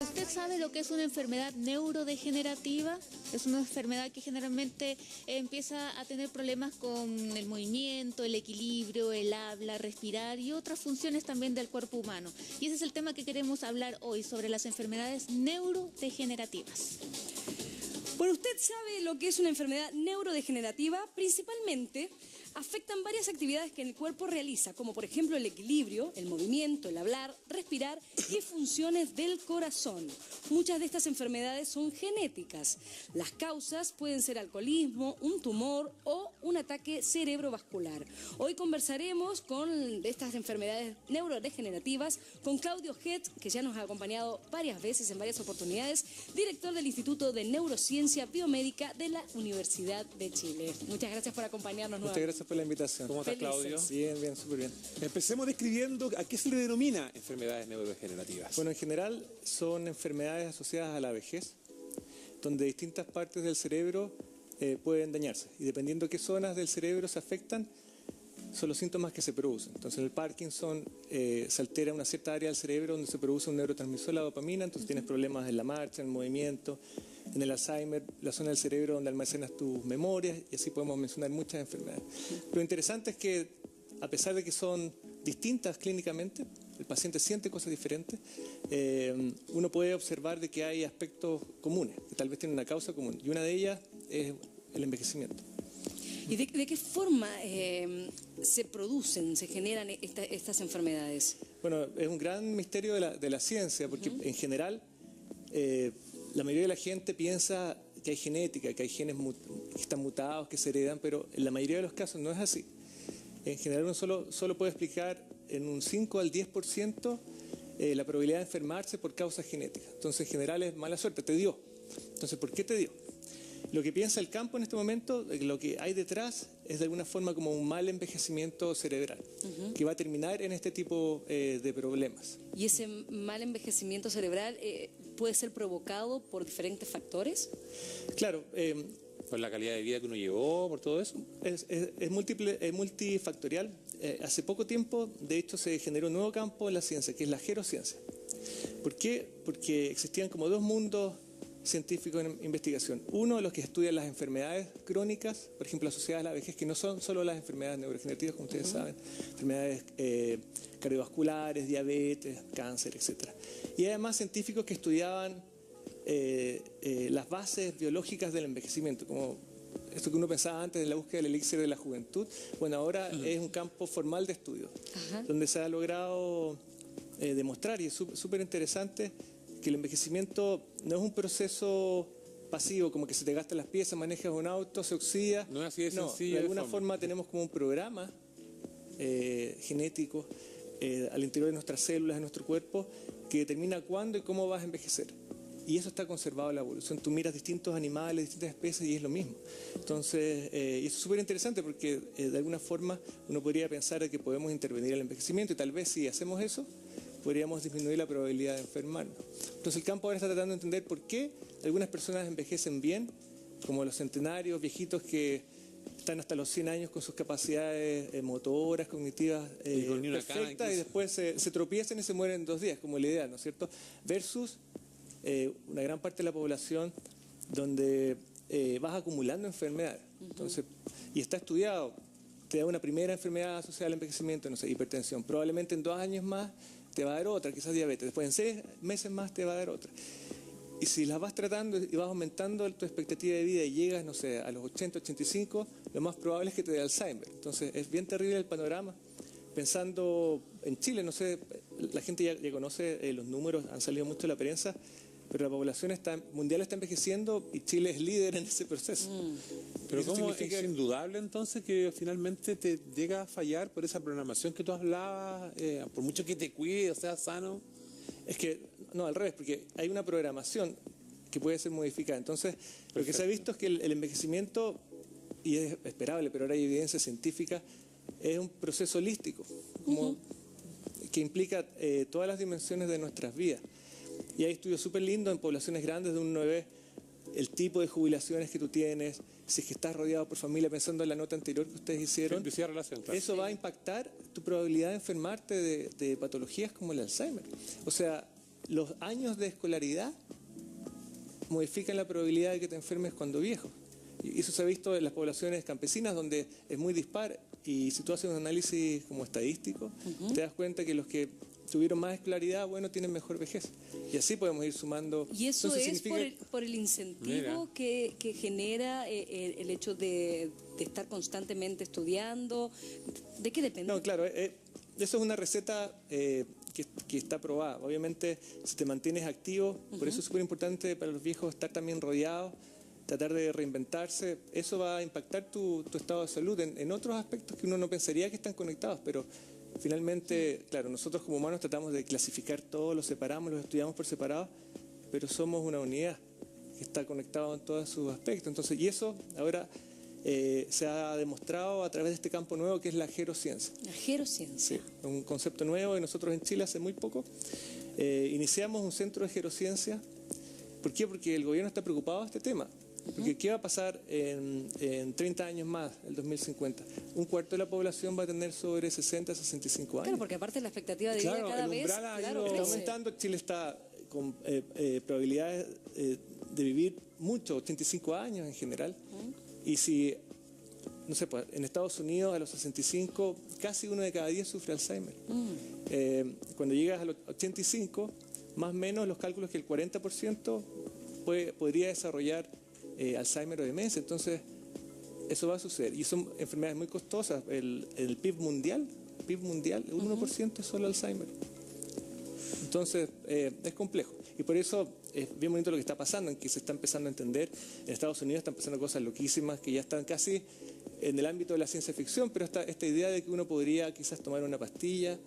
¿Usted sabe lo que es una enfermedad neurodegenerativa? Es una enfermedad que generalmente empieza a tener problemas con el movimiento, el equilibrio, el habla, respirar y otras funciones también del cuerpo humano. Y ese es el tema que queremos hablar hoy, sobre las enfermedades neurodegenerativas. Bueno, ¿usted sabe lo que es una enfermedad neurodegenerativa? Principalmente afectan varias actividades que el cuerpo realiza, como por ejemplo el equilibrio, el movimiento, el hablar, respirar y funciones del corazón. Muchas de estas enfermedades son genéticas. Las causas pueden ser alcoholismo, un tumor o un ataque cerebrovascular. Hoy conversaremos de estas enfermedades neurodegenerativas con Claudio Het, que ya nos ha acompañado varias veces en varias oportunidades, director del Instituto de Neurociencia Biomédica de la Universidad de Chile. Muchas gracias por acompañarnos nuevamente. Muchas gracias por la invitación. ¿Cómo estás, Claudio? Bien, bien, súper bien. Empecemos describiendo a qué se le denomina enfermedades neurodegenerativas. Bueno, en general son enfermedades asociadas a la vejez, donde distintas partes del cerebro pueden dañarse. Y dependiendo de qué zonas del cerebro se afectan, son los síntomas que se producen. Entonces, en el Parkinson se altera una cierta área del cerebro donde se produce un neurotransmisor, la dopamina, entonces tienes problemas en la marcha, en el movimiento. En el Alzheimer, la zona del cerebro donde almacenas tus memorias, y así podemos mencionar muchas enfermedades. Lo interesante es que, a pesar de que son distintas clínicamente, el paciente siente cosas diferentes, uno puede observar de que hay aspectos comunes, que tal vez tienen una causa común, y una de ellas es el envejecimiento. ¿Y de qué forma se producen, se generan estas enfermedades? Bueno, es un gran misterio de la ciencia, porque en general la mayoría de la gente piensa que hay genética, que hay genes que están mutados, que se heredan, pero en la mayoría de los casos no es así. En general uno solo puede explicar en un 5 al 10% la probabilidad de enfermarse por causas genéticas. Entonces en general es mala suerte, te dio. Entonces, ¿por qué te dio? Lo que piensa el campo en este momento, lo que hay detrás es de alguna forma como un mal envejecimiento cerebral, que va a terminar en este tipo de problemas. ¿Y ese mal envejecimiento cerebral puede ser provocado por diferentes factores? Claro. ¿Por la calidad de vida que uno llevó, por todo eso? Es multifactorial. Hace poco tiempo, de hecho, se generó un nuevo campo en la ciencia, que es la gerociencia. ¿Por qué? Porque existían como dos mundos científicos en investigación. Uno, los que estudian las enfermedades crónicas, por ejemplo, asociadas a la vejez, que no son solo las enfermedades neurodegenerativas, como ustedes saben, enfermedades cardiovasculares, diabetes, cáncer, etc. Y además científicos que estudiaban las bases biológicas del envejecimiento, como esto que uno pensaba antes de la búsqueda del elixir de la juventud. Bueno, ahora es un campo formal de estudio, donde se ha logrado demostrar, y es súper interesante, que el envejecimiento no es un proceso pasivo, como que se te gastan las piezas, manejas un auto, se oxida. No es así de sencillo. De alguna forma tenemos como un programa genético al interior de nuestras células, de nuestro cuerpo, que determina cuándo y cómo vas a envejecer. Y eso está conservado en la evolución. Tú miras distintos animales, distintas especies, y es lo mismo. Entonces, y eso es súper interesante porque de alguna forma uno podría pensar que podemos intervenir el envejecimiento, y tal vez si hacemos eso, podríamos disminuir la probabilidad de enfermarnos. Entonces el campo ahora está tratando de entender por qué algunas personas envejecen bien, como los centenarios, viejitos que están hasta los 100 años con sus capacidades motoras, cognitivas perfectas, y después se tropiezan y se mueren en 2 días, como la idea, ¿no es cierto? Versus una gran parte de la población donde vas acumulando enfermedades. Entonces, y está estudiado, te da una primera enfermedad asociada al envejecimiento, no sé, hipertensión, probablemente en 2 años más te va a dar otra, quizás diabetes, después en 6 meses más te va a dar otra. Y si las vas tratando y vas aumentando tu expectativa de vida y llegas, no sé, a los 80, 85, lo más probable es que te dé Alzheimer. Entonces es bien terrible el panorama. Pensando en Chile, no sé, la gente ya conoce los números, han salido mucho en la prensa, pero la población mundial está envejeciendo y Chile es líder en ese proceso. Pero ¿cómo es indudable entonces que finalmente te llega a fallar por esa programación que tú hablabas, por mucho que te cuides, o sea sano? Es que, no, al revés, porque hay una programación que puede ser modificada. Entonces, lo que se ha visto es que el envejecimiento, y es esperable, pero ahora hay evidencia científica, es un proceso holístico, que implica todas las dimensiones de nuestras vidas. Y hay estudios súper lindos en poblaciones grandes donde uno ve el tipo de jubilaciones que tú tienes, si es que estás rodeado por familia, pensando en la nota anterior que ustedes hicieron, Relación, claro. Eso va a impactar tu probabilidad de enfermarte de patologías como el Alzheimer. O sea, los años de escolaridad modifican la probabilidad de que te enfermes cuando viejo. Y eso se ha visto en las poblaciones campesinas, donde es muy dispar. Y si tú haces un análisis como estadístico, te das cuenta que los que tuvieron más escolaridad, bueno, tienen mejor vejez. Y así podemos ir sumando. Y eso Entonces, es significa... por el incentivo que genera el hecho de estar constantemente estudiando. ¿De qué depende? No, claro, eso es una receta que está probada. Obviamente, si te mantienes activo, por eso es súper importante para los viejos estar también rodeados, tratar de reinventarse. Eso va a impactar tu estado de salud en otros aspectos que uno no pensaría que están conectados, pero finalmente, claro, nosotros como humanos tratamos de clasificar todo, lo separamos, lo estudiamos por separado, pero somos una unidad que está conectada en todos sus aspectos. Entonces, y eso ahora se ha demostrado a través de este campo nuevo que es la gerociencia. La gerociencia. Sí, un concepto nuevo, y nosotros en Chile hace muy poco iniciamos un centro de gerociencia. ¿Por qué? Porque el gobierno está preocupado de este tema. Porque ¿qué va a pasar en 30 años más, el 2050? Un cuarto de la población va a tener sobre 60, 65 años. Claro, porque aparte la expectativa de vida Claro, cada el vez umbral ha ido Está aumentando. Chile está con probabilidades de vivir mucho, 85 años en general. Y si, no sé, pues en Estados Unidos a los 65, casi 1 de cada 10 sufre Alzheimer. Cuando llegas a los 85, más o menos los cálculos que el 40% podría desarrollar Alzheimer o demencia. Entonces, eso va a suceder. Y son enfermedades muy costosas. El PIB mundial, el 1% es solo Alzheimer. Entonces, es complejo. Y por eso es bien bonito lo que está pasando, en que se está empezando a entender. En Estados Unidos están pasando cosas loquísimas que ya están casi en el ámbito de la ciencia ficción, pero esta idea de que uno podría quizás tomar una pastilla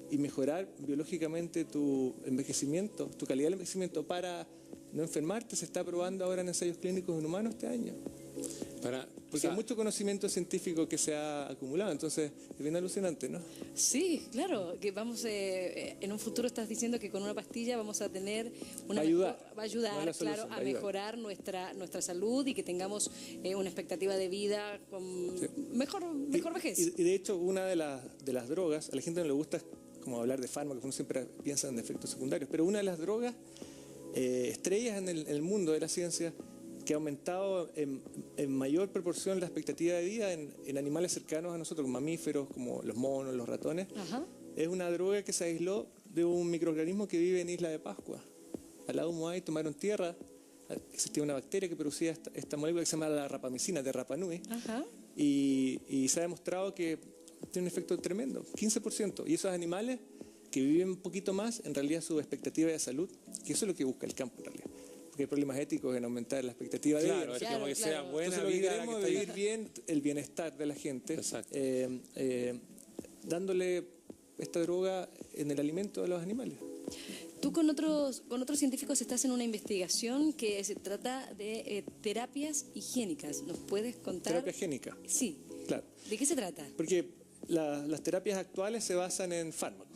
y mejorar biológicamente tu envejecimiento, tu calidad del envejecimiento para no enfermarte, se está probando ahora en ensayos clínicos en humanos este año. Porque hay mucho conocimiento científico que se ha acumulado, entonces es bien alucinante, ¿no? Sí, claro, que vamos, en un futuro estás diciendo que con una pastilla vamos a tener una va a ayudar, no es la solución, claro, a mejorar nuestra salud y que tengamos una expectativa de vida con mejor vejez. Y de hecho, una de las drogas, a la gente no le gusta como hablar de fármacos, uno siempre piensa en efectos secundarios, pero una de las drogas estrellas en el mundo de la ciencia que ha aumentado en mayor proporción la expectativa de vida en animales cercanos a nosotros, como mamíferos, como los monos, los ratones, es una droga que se aisló de un microorganismo que vive en Isla de Pascua. Al lado de Moai tomaron tierra, existía una bacteria que producía esta molécula que se llama la rapamicina, de Rapa Nui, y se ha demostrado que tiene un efecto tremendo, 15%. Y esos animales que viven un poquito más, en realidad su expectativa de salud, que eso es lo que busca el campo en realidad. Porque hay problemas éticos en aumentar la expectativa de vida. Claro, es como que sea buena Entonces, lo que vida. queremos es vivir bien el bienestar de la gente, dándole esta droga en el alimento de los animales. Tú con otros científicos estás en una investigación que se trata de terapias higiénicas. ¿Nos puedes contar? Terapia génica. Sí. Claro. ¿De qué se trata? Porque las terapias actuales se basan en fármacos.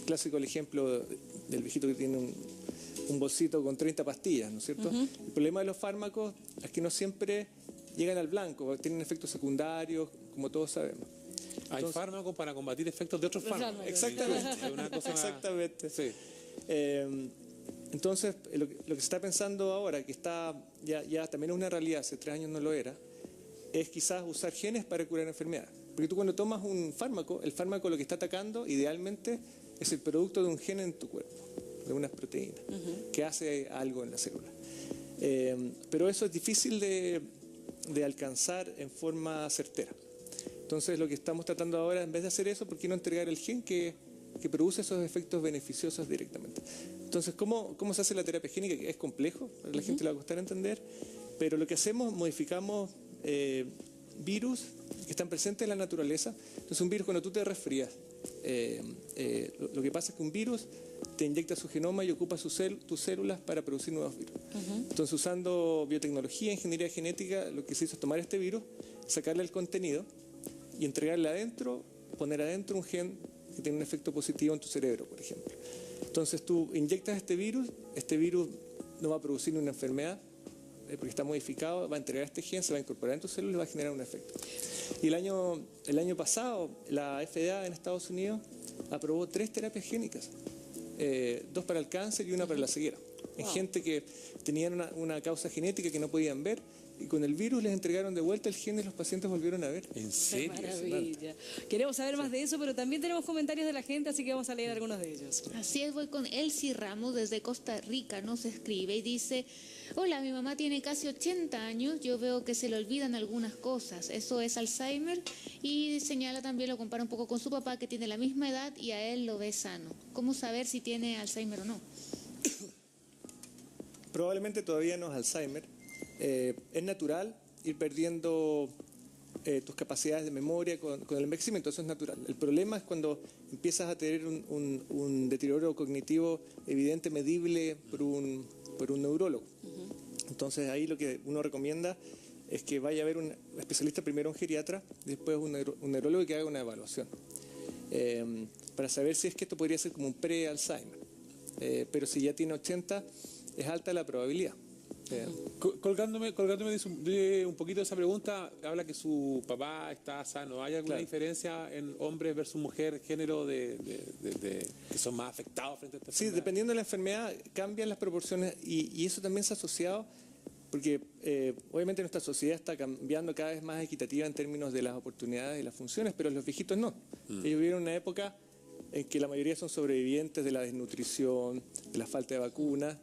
Clásico el ejemplo del viejito que tiene un bolsito con 30 pastillas, ¿no es cierto? El problema de los fármacos es que no siempre llegan al blanco, tienen efectos secundarios, como todos sabemos. Hay fármacos para combatir efectos de otros fármacos. Exactamente. Es una cosa Exactamente. Sí. Entonces, lo que se está pensando ahora, que está ya también es una realidad, hace 3 años no lo era, es quizás usar genes para curar enfermedades. Porque tú cuando tomas un fármaco, el fármaco lo que está atacando idealmente es el producto de un gen en tu cuerpo, de unas proteínas, que hace algo en la célula. Pero eso es difícil de alcanzar en forma certera. Entonces lo que estamos tratando ahora, en vez de hacer eso, ¿por qué no entregar el gen que produce esos efectos beneficiosos directamente? Entonces, ¿cómo se hace la terapia génica? Que es complejo, a la gente le va a costar entender, pero lo que hacemos, modificamos virus que están presentes en la naturaleza. Entonces, un virus, cuando tú te resfrías, lo que pasa es que un virus te inyecta su genoma y ocupa tus células para producir nuevos virus. Entonces, usando biotecnología, ingeniería genética, lo que se hizo es tomar este virus, sacarle el contenido y entregarle adentro, poner adentro un gen que tiene un efecto positivo en tu cerebro, por ejemplo. Entonces, tú inyectas este virus no va a producir una enfermedad, porque está modificado, va a entregar este gen, se va a incorporar en tu célula y va a generar un efecto. Y el año pasado, la FDA en Estados Unidos aprobó 3 terapias génicas 2 para el cáncer y 1 para la ceguera. En gente que tenían una causa genética que no podían ver, y con el virus les entregaron de vuelta el gen y los pacientes volvieron a ver. ¿En Qué serio? maravilla. Queremos saber más de eso, pero también tenemos comentarios de la gente, así que vamos a leer algunos de ellos. Así es, voy con Elsie Ramos desde Costa Rica, nos escribe y dice: hola, mi mamá tiene casi 80 años, yo veo que se le olvidan algunas cosas, eso es Alzheimer, y señala también, lo compara un poco con su papá que tiene la misma edad y a él lo ve sano. ¿Cómo saber si tiene Alzheimer o no? Probablemente todavía no es Alzheimer. Es natural ir perdiendo tus capacidades de memoria con el envejecimiento, eso es natural. El problema es cuando empiezas a tener un deterioro cognitivo evidente, medible por un neurólogo. Entonces ahí lo que uno recomienda es que vaya a ver un especialista, primero un geriatra, después un neurólogo, que haga una evaluación para saber si es que esto podría ser como un pre-Alzheimer. Pero si ya tiene 80, es alta la probabilidad. Colgándome de un poquito de esa pregunta, habla que su papá está sano. ¿Hay alguna diferencia en hombres versus mujer, género, que son más afectados frente a esta enfermedad? Sí, dependiendo de la enfermedad cambian las proporciones y eso también se ha asociado porque obviamente nuestra sociedad está cambiando cada vez más equitativa en términos de las oportunidades y las funciones, pero los viejitos no. Ellos vivieron una época en que la mayoría son sobrevivientes de la desnutrición, de la falta de vacunas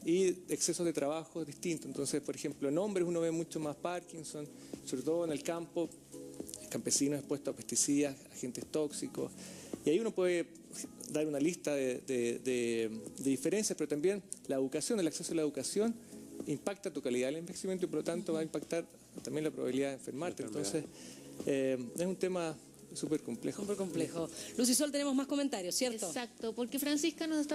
y excesos de trabajo distintos. Entonces, por ejemplo, en hombres uno ve mucho más Parkinson, sobre todo en el campo, campesinos expuestos a pesticidas, agentes tóxicos, y ahí uno puede dar una lista de diferencias, pero también la educación, el acceso a la educación impacta tu calidad del envejecimiento y por lo tanto va a impactar también la probabilidad de enfermarte. Entonces, es un tema súper complejo. Súper complejo. Luz y Sol, tenemos más comentarios, ¿cierto? Exacto, porque Francisca nos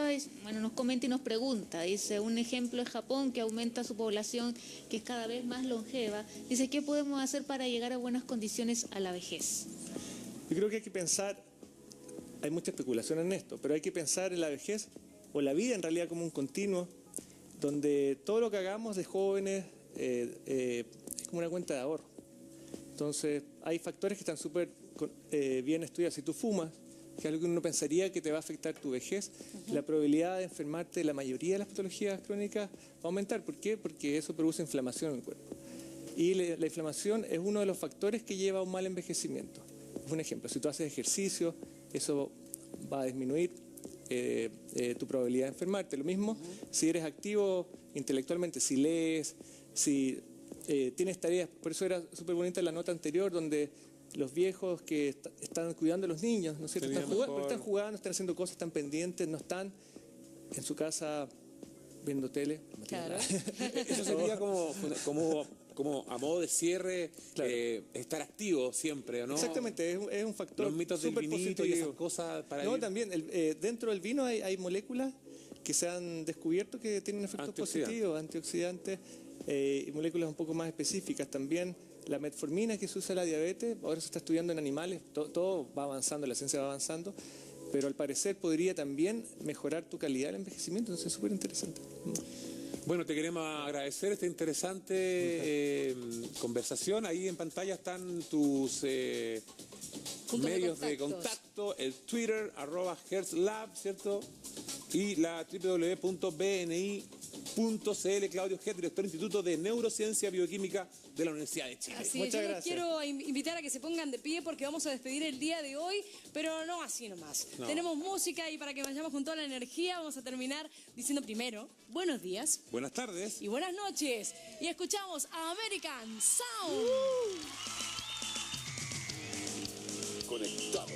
comenta y nos pregunta, dice, un ejemplo es Japón, que aumenta su población, que es cada vez más longeva. Dice, ¿qué podemos hacer para llegar a buenas condiciones a la vejez? Yo creo que hay que pensar, hay mucha especulación en esto, pero hay que pensar en la vejez o la vida en realidad como un continuo, donde todo lo que hagamos de jóvenes es como una cuenta de ahorro. Entonces, hay factores que están súper bien estudiados. Si tú fumas, que es algo que uno pensaría que te va a afectar tu vejez, la probabilidad de enfermarte de la mayoría de las patologías crónicas va a aumentar. ¿Por qué? Porque eso produce inflamación en el cuerpo. Y la inflamación es uno de los factores que lleva a un mal envejecimiento. Es un ejemplo, si tú haces ejercicio, eso va a disminuir tu probabilidad de enfermarte. Lo mismo si eres activo intelectualmente, si lees, si tienes tareas. Por eso era súper bonita la nota anterior donde los viejos que están cuidando a los niños, ¿no es cierto? Están jugando, están haciendo cosas, están pendientes, no están en su casa viendo tele. Claro. Eso sería como a modo de cierre, claro. Estar activo siempre, ¿no? Exactamente, es un factor. Los mitos del vinito y esas cosas para no, también, dentro del vino hay moléculas que se han descubierto que tienen efectos positivos, antioxidantes, y moléculas un poco más específicas también. La metformina que se usa en la diabetes, ahora se está estudiando en animales, todo va avanzando, la ciencia va avanzando, pero al parecer podría también mejorar tu calidad del envejecimiento, entonces es súper interesante. Bueno, te queremos agradecer esta interesante conversación. Ahí en pantalla están tus medios de contacto, el Twitter, @HertzLab, ¿cierto? Y la www.bni.cl. Claudio Hertz, director del Instituto de Neurociencia Bioquímica de la Universidad de Chile. Así es, yo les quiero invitar a que se pongan de pie porque vamos a despedir el día de hoy, pero no así nomás. No. Tenemos música y para que vayamos con toda la energía vamos a terminar diciendo primero buenos días, buenas tardes y buenas noches. Y escuchamos a American Sound. Conectados.